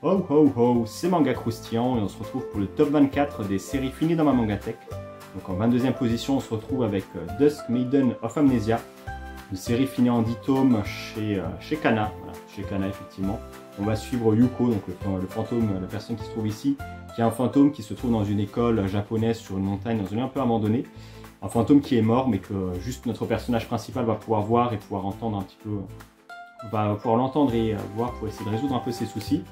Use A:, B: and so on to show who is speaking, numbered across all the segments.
A: Oh ho ho, c'est Manga Croustillant et on se retrouve pour le top 24 des séries finies dans ma Mangatech. Donc en 22e position, on se retrouve avec Dusk Maiden of Amnesia, une série finie en 10 tomes chez Kana, voilà, chez Kana effectivement. On va suivre Yuko, donc le fantôme, la personne qui se trouve ici, qui est un fantôme qui se trouve dans une école japonaise sur une montagne, dans une île un peu abandonnée. Un fantôme qui est mort, mais que juste notre personnage principal va pouvoir voir et pouvoir entendre un petit peu, va pouvoir l'entendre et voir pour essayer de résoudre un peu ses soucis.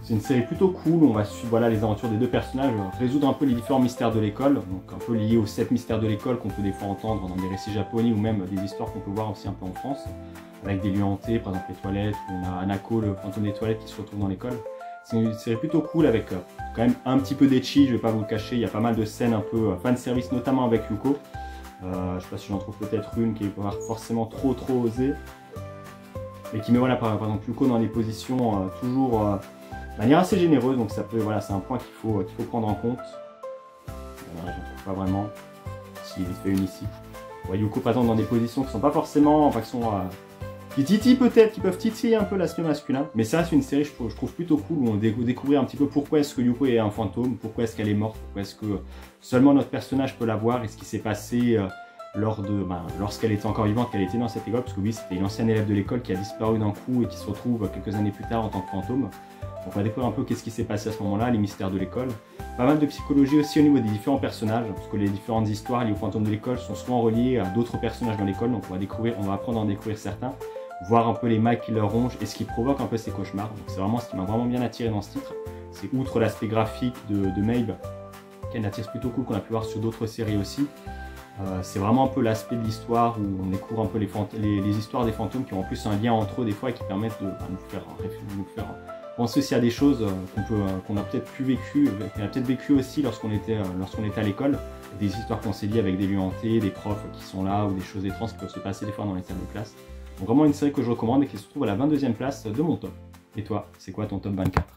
A: C'est une série plutôt cool, on va suivre voilà, les aventures des deux personnages, résoudre un peu les différents mystères de l'école, donc un peu liés aux 7 mystères de l'école qu'on peut des fois entendre dans des récits japonais ou même des histoires qu'on peut voir aussi un peu en France, avec des lieux hantés, par exemple les toilettes, où on a Hanako, le fantôme des toilettes qui se retrouve dans l'école. C'est une série plutôt cool avec quand même un petit peu d'ecchi, je vais pas vous le cacher, il y a pas mal de scènes un peu fanservice, notamment avec Yuko. Je sais pas si j'en trouve peut-être une qui est pas forcément trop osée, mais qui met voilà, par exemple Yuko dans des positions toujours de manière assez généreuse, donc ça peut, voilà, c'est un point qu'il faut prendre en compte. Voilà, je ne trouve pas vraiment, s'il fait une ici. Ouais, Yuko par exemple dans des positions qui sont pas forcément, enfin qui sont qui titillent peut-être, qui peuvent titiller un peu l'aspect masculin, mais ça c'est une série je trouve plutôt cool où on découvre un petit peu pourquoi est-ce que Yuko est un fantôme, pourquoi est-ce qu'elle est morte, pourquoi est-ce que seulement notre personnage peut la voir et ce qui s'est passé lorsqu'elle était encore vivante, qu'elle était dans cette école, parce que oui c'était une ancienne élève de l'école qui a disparu d'un coup et qui se retrouve quelques années plus tard en tant que fantôme. On va découvrir un peu qu'est-ce qui s'est passé à ce moment-là, les mystères de l'école. Pas mal de psychologie aussi au niveau des différents personnages, parce que les différentes histoires liées aux fantômes de l'école sont souvent reliées à d'autres personnages dans l'école, donc on va apprendre à en découvrir certains, voir un peu les mailles qui leur rongent et ce qui provoque un peu ces cauchemars. Donc c'est vraiment ce qui m'a vraiment bien attiré dans ce titre. C'est outre l'aspect graphique de Mabe, qui est une attirance plutôt cool qu'on a pu voir sur d'autres séries aussi. C'est vraiment un peu l'aspect de l'histoire où on découvre un peu les histoires des fantômes qui ont en plus un lien entre eux des fois et qui permettent de nous faire penser aussi à des choses qu'on a peut-être plus vécues, qu'on a peut-être vécu aussi lorsqu'on était à l'école, des histoires qu'on s'est dit avec des lieux hantés, des profs qui sont là ou des choses étranges qui peuvent se passer des fois dans les salles de classe. Donc vraiment une série que je recommande et qui se trouve à la 22e place de mon top. Et toi, c'est quoi ton top 24?